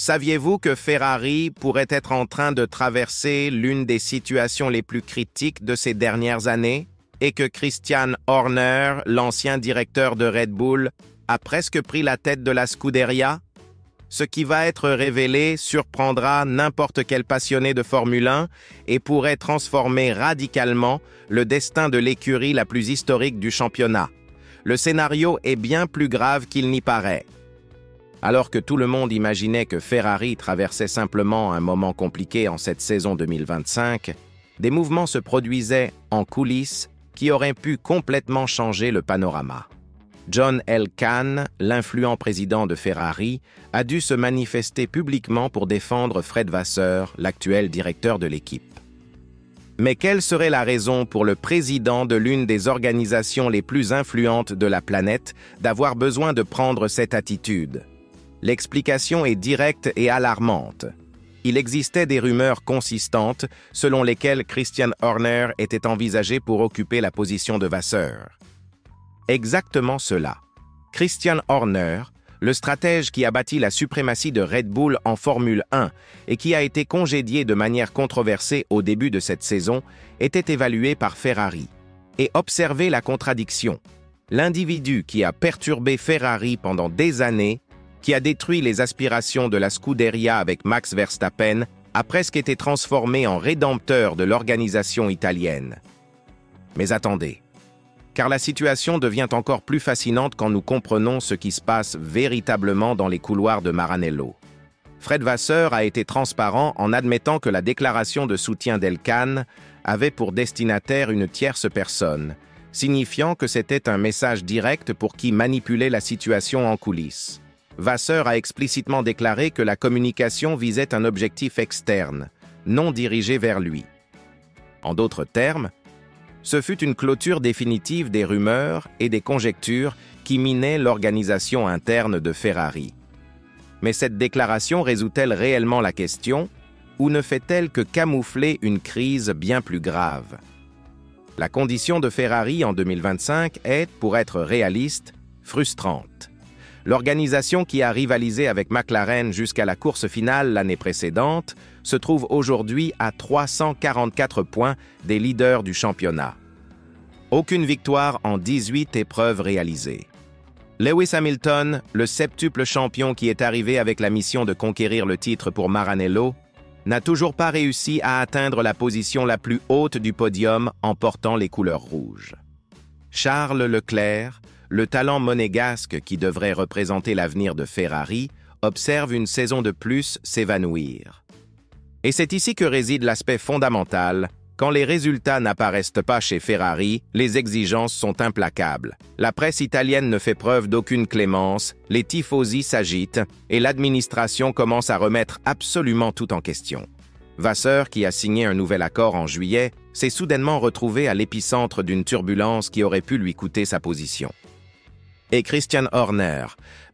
Saviez-vous que Ferrari pourrait être en train de traverser l'une des situations les plus critiques de ces dernières années et que Christian Horner, l'ancien directeur de Red Bull, a presque pris la tête de la Scuderia? Ce qui va être révélé surprendra n'importe quel passionné de Formule 1 et pourrait transformer radicalement le destin de l'écurie la plus historique du championnat. Le scénario est bien plus grave qu'il n'y paraît. Alors que tout le monde imaginait que Ferrari traversait simplement un moment compliqué en cette saison 2025, des mouvements se produisaient en coulisses qui auraient pu complètement changer le panorama. John Elkann, l'influent président de Ferrari, a dû se manifester publiquement pour défendre Fred Vasseur, l'actuel directeur de l'équipe. Mais quelle serait la raison pour le président de l'une des organisations les plus influentes de la planète d'avoir besoin de prendre cette attitude? L'explication est directe et alarmante. Il existait des rumeurs consistantes selon lesquelles Christian Horner était envisagé pour occuper la position de Vasseur. Exactement cela. Christian Horner, le stratège qui a bâti la suprématie de Red Bull en Formule 1 et qui a été congédié de manière controversée au début de cette saison, était évalué par Ferrari. Et observez la contradiction. L'individu qui a perturbé Ferrari pendant des années, qui a détruit les aspirations de la Scuderia avec Max Verstappen, a presque été transformé en rédempteur de l'organisation italienne. Mais attendez, car la situation devient encore plus fascinante quand nous comprenons ce qui se passe véritablement dans les couloirs de Maranello. Fred Vasseur a été transparent en admettant que la déclaration de soutien d'Elkann avait pour destinataire une tierce personne, signifiant que c'était un message direct pour qui manipulait la situation en coulisses. Vasseur a explicitement déclaré que la communication visait un objectif externe, non dirigé vers lui. En d'autres termes, ce fut une clôture définitive des rumeurs et des conjectures qui minaient l'organisation interne de Ferrari. Mais cette déclaration résout-elle réellement la question, ou ne fait-elle que camoufler une crise bien plus grave? La condition de Ferrari en 2025 est, pour être réaliste, frustrante. L'organisation qui a rivalisé avec McLaren jusqu'à la course finale l'année précédente se trouve aujourd'hui à 344 points des leaders du championnat. Aucune victoire en 18 épreuves réalisées. Lewis Hamilton, le septuple champion qui est arrivé avec la mission de conquérir le titre pour Maranello, n'a toujours pas réussi à atteindre la position la plus haute du podium en portant les couleurs rouges. Charles Leclerc, le talent monégasque qui devrait représenter l'avenir de Ferrari, observe une saison de plus s'évanouir. Et c'est ici que réside l'aspect fondamental. Quand les résultats n'apparaissent pas chez Ferrari, les exigences sont implacables. La presse italienne ne fait preuve d'aucune clémence, les tifosi s'agitent et l'administration commence à remettre absolument tout en question. Vasseur, qui a signé un nouvel accord en juillet, s'est soudainement retrouvé à l'épicentre d'une turbulence qui aurait pu lui coûter sa position. Et Christian Horner,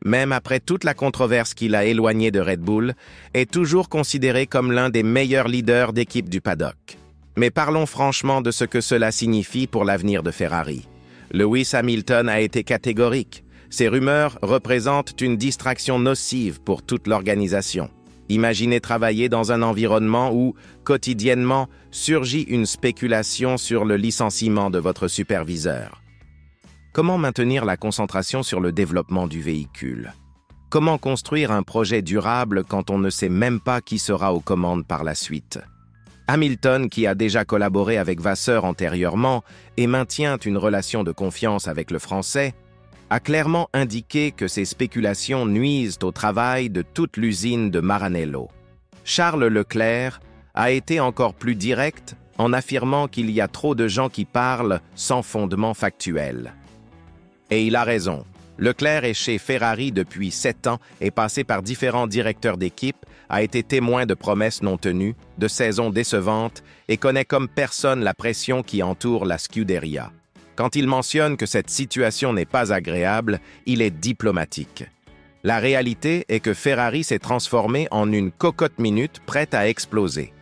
même après toute la controverse qu'il a éloigné de Red Bull, est toujours considéré comme l'un des meilleurs leaders d'équipe du paddock. Mais parlons franchement de ce que cela signifie pour l'avenir de Ferrari. Lewis Hamilton a été catégorique. Ces rumeurs représentent une distraction nocive pour toute l'organisation. Imaginez travailler dans un environnement où, quotidiennement, surgit une spéculation sur le licenciement de votre superviseur. Comment maintenir la concentration sur le développement du véhicule? Comment construire un projet durable quand on ne sait même pas qui sera aux commandes par la suite? Hamilton, qui a déjà collaboré avec Vasseur antérieurement et maintient une relation de confiance avec le Français, a clairement indiqué que ces spéculations nuisent au travail de toute l'usine de Maranello. Charles Leclerc a été encore plus direct en affirmant qu'il y a trop de gens qui parlent sans fondement factuel. Et il a raison. Leclerc est chez Ferrari depuis 7 ans et passé par différents directeurs d'équipe, a été témoin de promesses non tenues, de saisons décevantes et connaît comme personne la pression qui entoure la Scuderia. Quand il mentionne que cette situation n'est pas agréable, il est diplomatique. La réalité est que Ferrari s'est transformé en une cocotte-minute prête à exploser.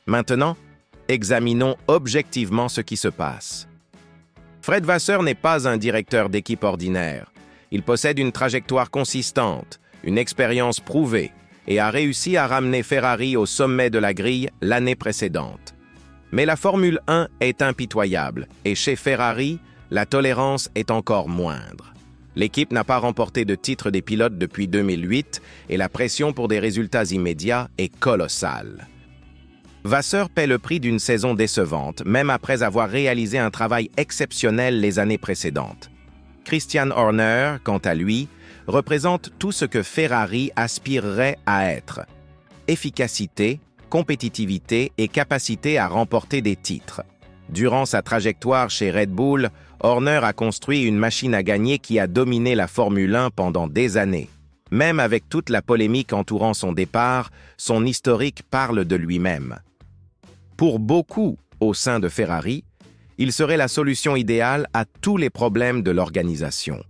Maintenant, examinons objectivement ce qui se passe. Fred Vasseur n'est pas un directeur d'équipe ordinaire. Il possède une trajectoire consistante, une expérience prouvée et a réussi à ramener Ferrari au sommet de la grille l'année précédente. Mais la Formule 1 est impitoyable, et chez Ferrari, la tolérance est encore moindre. L'équipe n'a pas remporté de titre des pilotes depuis 2008 et la pression pour des résultats immédiats est colossale. Vasseur paie le prix d'une saison décevante, même après avoir réalisé un travail exceptionnel les années précédentes. Christian Horner, quant à lui, représente tout ce que Ferrari aspirerait à être. Efficacité, compétitivité et capacité à remporter des titres. Durant sa trajectoire chez Red Bull, Horner a construit une machine à gagner qui a dominé la Formule 1 pendant des années. Même avec toute la polémique entourant son départ, son historique parle de lui-même. Pour beaucoup au sein de Ferrari, il serait la solution idéale à tous les problèmes de l'organisation.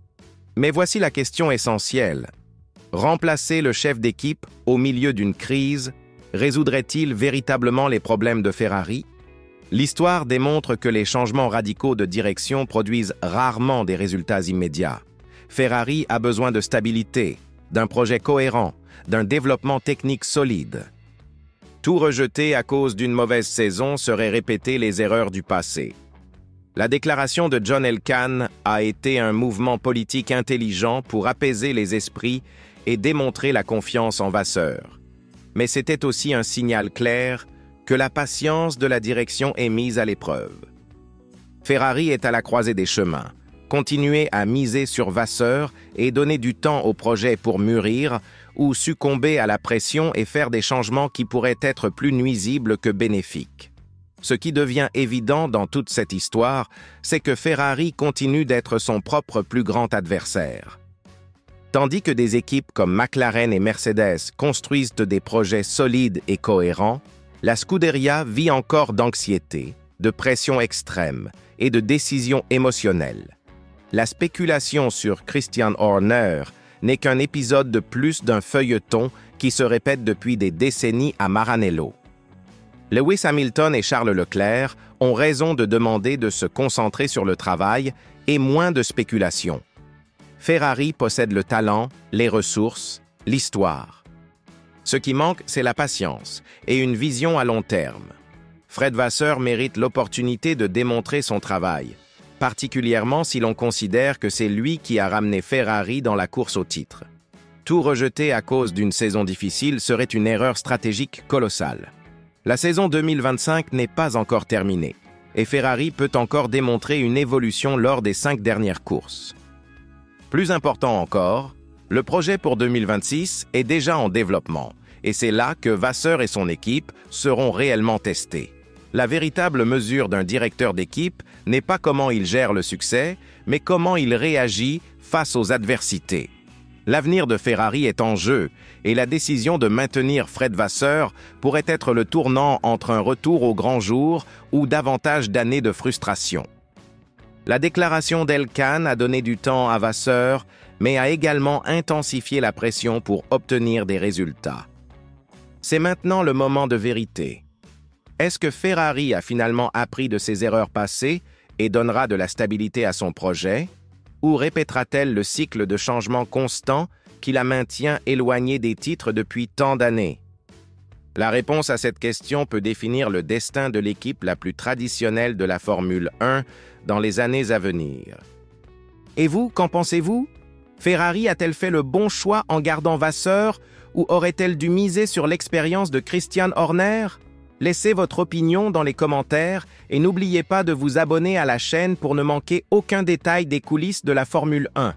Mais voici la question essentielle. Remplacer le chef d'équipe au milieu d'une crise résoudrait-il véritablement les problèmes de Ferrari? L'histoire démontre que les changements radicaux de direction produisent rarement des résultats immédiats. Ferrari a besoin de stabilité, d'un projet cohérent, d'un développement technique solide. Tout rejeter à cause d'une mauvaise saison serait répéter les erreurs du passé. La déclaration de John Elkann a été un mouvement politique intelligent pour apaiser les esprits et démontrer la confiance en Vasseur. Mais c'était aussi un signal clair que la patience de la direction est mise à l'épreuve. Ferrari est à la croisée des chemins. Continuer à miser sur Vasseur et donner du temps au projet pour mûrir ou succomber à la pression et faire des changements qui pourraient être plus nuisibles que bénéfiques. Ce qui devient évident dans toute cette histoire, c'est que Ferrari continue d'être son propre plus grand adversaire. Tandis que des équipes comme McLaren et Mercedes construisent des projets solides et cohérents, la Scuderia vit encore d'anxiété, de pression extrême et de décisions émotionnelles. La spéculation sur Christian Horner n'est qu'un épisode de plus d'un feuilleton qui se répète depuis des décennies à Maranello. Lewis Hamilton et Charles Leclerc ont raison de demander de se concentrer sur le travail et moins de spéculation. Ferrari possède le talent, les ressources, l'histoire. Ce qui manque, c'est la patience et une vision à long terme. Fred Vasseur mérite l'opportunité de démontrer son travail, particulièrement si l'on considère que c'est lui qui a ramené Ferrari dans la course au titre. Tout rejeter à cause d'une saison difficile serait une erreur stratégique colossale. La saison 2025 n'est pas encore terminée, et Ferrari peut encore démontrer une évolution lors des 5 dernières courses. Plus important encore, le projet pour 2026 est déjà en développement, et c'est là que Vasseur et son équipe seront réellement testés. La véritable mesure d'un directeur d'équipe n'est pas comment il gère le succès, mais comment il réagit face aux adversités. L'avenir de Ferrari est en jeu, et la décision de maintenir Fred Vasseur pourrait être le tournant entre un retour au grand jour ou davantage d'années de frustration. La déclaration d'Elkann a donné du temps à Vasseur, mais a également intensifié la pression pour obtenir des résultats. C'est maintenant le moment de vérité. Est-ce que Ferrari a finalement appris de ses erreurs passées et donnera de la stabilité à son projet, ou répétera-t-elle le cycle de changement constant qui la maintient éloignée des titres depuis tant d'années? La réponse à cette question peut définir le destin de l'équipe la plus traditionnelle de la Formule 1 dans les années à venir. Et vous, qu'en pensez-vous? Ferrari a-t-elle fait le bon choix en gardant Vasseur ou aurait-elle dû miser sur l'expérience de Christian Horner? Laissez votre opinion dans les commentaires et n'oubliez pas de vous abonner à la chaîne pour ne manquer aucun détail des coulisses de la Formule 1.